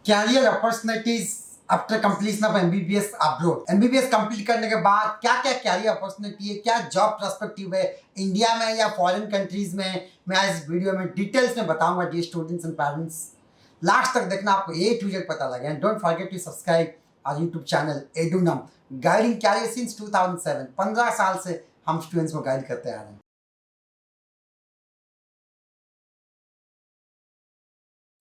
Career opportunities after completion of MBBS abroad. MBBS complete करने के बाद क्या क्या कैरियर अपॉर्चुनिटी है, क्या जॉब पर्सपेक्टिव है इंडिया में या फॉरेन कंट्रीज में, मैं आज इस वीडियो में डिटेल्स में बताऊंगा dear students and parents. Last तक देखना, आपको ए टू जेड पता लगे। And don't forget to subscribe our YouTube channel Edunum, guiding career since 2007। 15 साल से हम स्टूडेंट्स को गाइड करते आ रहे हैं।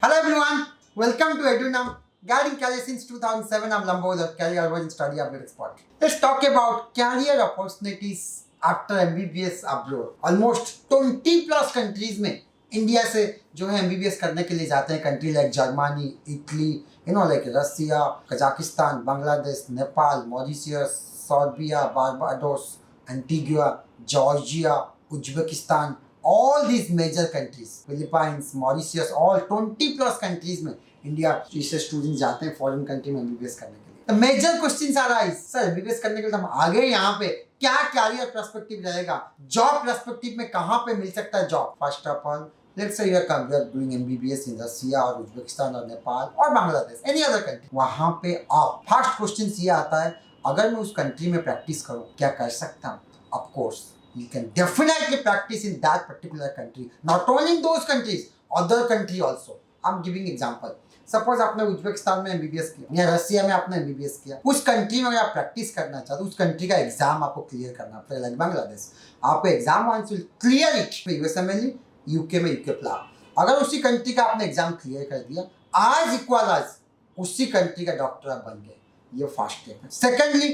Hello everyone, welcome to EduNum, guiding career since 2007. I'm Lambodar, career advisor and study update expert. Let's talk about career opportunities after MBBS abroad. Almost 20 plus countries में India से जो है MBBS करने के लिए जाते हैं। Country like Germany, Italy, like Russia, Kazakhstan, Bangladesh, Nepal, Mauritius, Serbia, Barbados, Antigua, Georgia, Uzbekistan, all these major countries, Philippines, Mauritius, all 20 plus countries में इंडिया से स्टूडेंट जाते हैं फॉरेन कंट्री में एमबीबीएस करने के लिए। तो मेजर क्वेश्चन आ रहा है सर, एमबीबीएस करने के लिए हम आगे यहाँ पे क्या कैरियर पर्सपेक्टिव रहेगा, जॉब पर्सपेक्टिव में कहाँ पे मिल सकता है job. First of all let's say you are doing MBBS in Russia और उज्बेकिस्तान और नेपाल और बांग्लादेश, एनी अदर कंट्री। वहाँ पे आप फर्स्ट क्वेश्चन ये आता है, अगर मैं उस कंट्री में प्रैक्टिस करूँ क्या कर सकता हूँ? Of course you can definitely practice in that particular country, not only in those countries, other country also. I'm giving example. Suppose आपने उज्बेकिस्तान में एमबीबीएस किया या रसिया में आपने एमबीबीएस किया, उस कंट्री में अगर आप प्रैक्टिस करना चाहते हो, उस कंट्री का एग्जाम आपको क्लियर करना पड़ेगा। लाइक बांग्लादेश, आपको exam once will clear it. USMLE, UK में यूके प्लाब, अगर उसी कंट्री का आपने एग्जाम क्लियर कर दिया, आज इक्वल आज उसी कंट्री का डॉक्टर आप बन गए। ये फर्स्ट स्टेप है। Secondly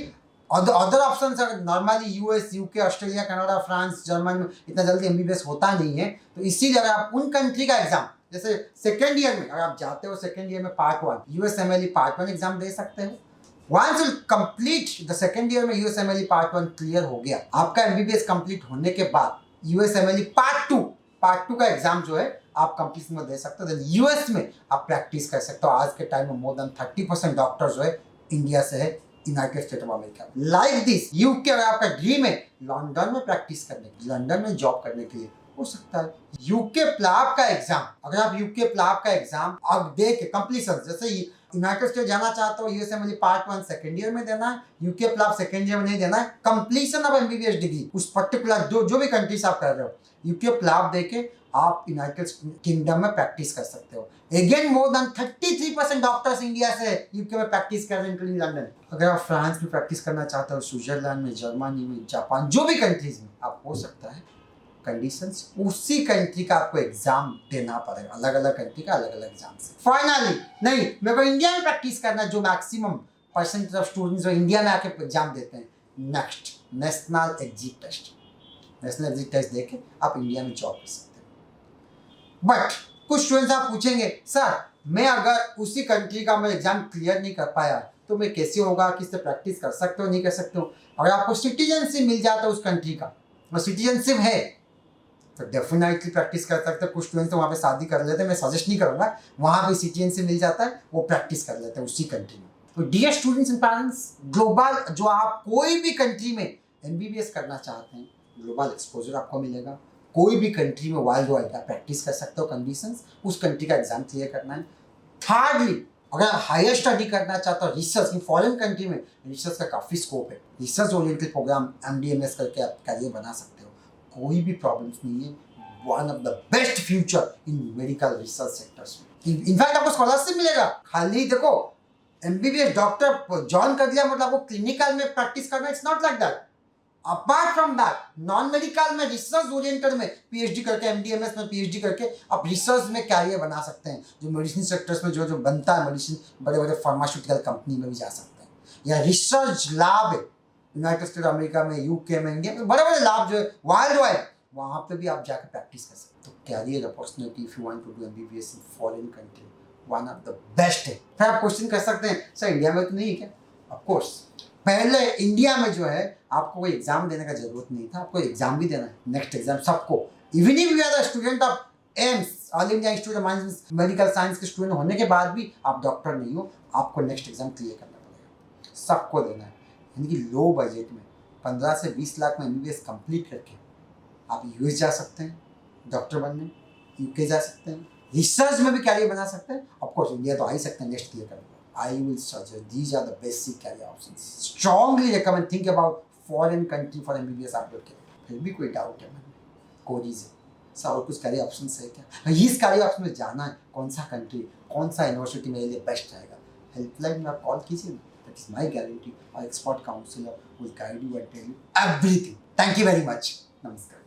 other option normally US, UK, Australia, Canada, France, Germany में इतना जल्दी एमबीबीएस होता नहीं है, तो इसीलिए अगर आप उन कंट्री का एग्जाम, जैसे सेकेंड ईयर में अगर आप जाते हो, सेकेंड ईयर में पार्ट 1 यूएसएमएलई पार्ट 1 एग्जाम दे सकते हो। Once you complete the second year में यूएसएमएलई पार्ट 1 क्लियर हो गया, आपका एमबीबीएस कंप्लीट होने के बाद यूएसएमएलई पार्ट 2 का एग्जाम जो है आप कंप्लीट में दे सकते हो। देन यूएस में आप प्रैक्टिस कर सकते हो। आज के टाइम में मोर देन 30% डॉक्टर जो है इंडिया से है, United state of America. Like this UK, अगर आपका ड्रीम है लंदन में प्रैक्टिस करने के, लंदन में जॉब करने के लिए, हो सकता है यूके प्लाब का एग्जाम, अगर आप यूके प्लाब का एग्जाम अब दे के कंप्लीशन, जैसे यूनाइटेड स्टेट जाना चाहते हो, यूएसएमएलई पार्ट 1 सेकेंड ईयर में देना है, यूके प्लाब सेकेंड ईयर में नहीं देना है, कंप्लीशन ऑफ एमबीबीएस डिग्री उस पर्टिकुलर जो भी कंट्रीज आप कर रहे हो, यूके प्लाब देके आप यूनाइटेड किंगडम में प्रैक्टिस कर सकते हो। Again more than 33% doctors India से यूके में प्रैक्टिस कर रहे हैं, इंक्लूडिंग लंदन। अगर आप फ्रांस में प्रैक्टिस करना चाहते हो, स्विट्जरलैंड में, जर्मनी में, जापान, जो भी कंट्रीज में आप, हो सकता है कंडीशंस उसी कंट्री का आपको एग्जाम देना पड़ेगा। अलग अलग कंट्री का अलग अलग एग्जाम से। फाइनली नहीं, मेरे को इंडिया में प्रैक्टिस करना, जो मैक्सिमम परसेंटेज ऑफ स्टूडेंट्स जो इंडिया में आके एग्जाम देते हैं, नेक्स्ट नेशनल एग्जिट टेस्ट देके आप इंडिया में जॉब कर सकते हैं। बट कुछ स्टूडेंट्स आप पूछेंगे, सर मैं अगर उसी कंट्री का मैं एग्जाम क्लियर नहीं कर पाया तो मैं कैसे होगा, किससे प्रैक्टिस कर सकते हो, नहीं कर सकते हो? अगर आपको सिटीजनशिप मिल जाता है उस कंट्री का, और सिटीजनशिप है, तो डेफिनेटली प्रैक्टिस कर सकते हैं। कुछ स्टूडेंट्स तो वहाँ पे शादी कर लेते हैं, मैं सजेस्ट नहीं करूँगा, वहाँ पे सिटीजनशिप मिल जाता है, वो प्रैक्टिस कर लेते हैं उसी कंट्री में। तो dear students and parents, global जो आप कोई भी कंट्री में एमबीबीएस करना चाहते हैं, ग्लोबल एक्सपोजर आपको मिलेगा। कोई भी कंट्री में वर्ल्ड वाइड आप प्रैक्टिस कर सकते हो, कंडीशंस उस कंट्री का एग्जाम क्लियर करना है। थर्डली, अगर आप हायर स्टडी करना चाहते हो, रिसर्च, इन फॉरेन कंट्री में रिसर्च का काफ़ी स्कोप है। रिसर्च ओरिएंटेड प्रोग्राम एमडीएमएस करके आप करियर बना सकते हो, कोई भी प्रॉब्लम्स नहीं है। One of the best future in medical research sectors में। इनफैक्ट आपको स्कॉलरशिप मिलेगा। खाली देखो एमबीबीएस डॉक्टर ज्वाइन कर दिया मतलब आपको क्लिनिकल में प्रैक्टिस करना, it's not like that. Apart from that, non medical में, रिसर्च ओरिएंटेड में पीएचडी करके, एमडीएमएस में पीएचडी करके आप रिसर्च में कैरियर बना सकते हैं। जो मेडिसिन सेक्टर्स में जो बनता है मेडिसिन, बड़े बड़े फार्मास्यूटिकल कंपनी में भी जा सकते हैं, या रिसर्च लैब है यूनाइटेड स्टेट अमेरिका में, यूके में, इंडिया में, बड़े बड़े लैब जो है वर्ल्ड वाइड, वहाँ पे भी आप जाकर प्रैक्टिस कर सकते हो। तो career opportunity if you want to do MBBS in foreign country, one of the best है। फिर आप क्वेश्चन कर सकते हैं, सर इंडिया में तो नहीं है क्या? ऑफकोर्स पहले इंडिया में जो है आपको कोई एग्जाम देने का जरूरत नहीं था, आपको एग्जाम भी देना है, नेक्स्ट एग्जाम सबको। Even if you are the student of AIIMS, All India Institute of Medical Science के स्टूडेंट होने के बाद भी आप डॉक्टर नहीं हो, आपको नेक्स्ट एग्जाम क्लियर करना पड़ेगा, सबको देना है। यानी कि लो बजट में 15 से 20 लाख में एमबीबीएस कंप्लीट करके आप यूएस जा सकते हैं डॉक्टर बनने, यूके जा सकते हैं, रिसर्च में भी कैरियर बना सकते हैं। ऑफकोर्स इंडिया तो आ ही सकते हैं, नेक्स्ट क्लियर करूँगा। I will suggest these are the basic career options. Strongly recommend think about foreign country for MBBS आप लोग के। फिर भी कोई डाउट है मन में, कोई रीजन सर और कुछ कैरियर ऑप्शन है क्या, इस कैरियर ऑप्शन में जाना है, कौन सा कंट्री, कौन सा यूनिवर्सिटी मेरे लिए बेस्ट रहेगा, हेल्पलाइन में आप कॉल कीजिए ना। That is my guarantee. और expert counsellor will guide you and tell you everything. Thank you very much. नमस्कार।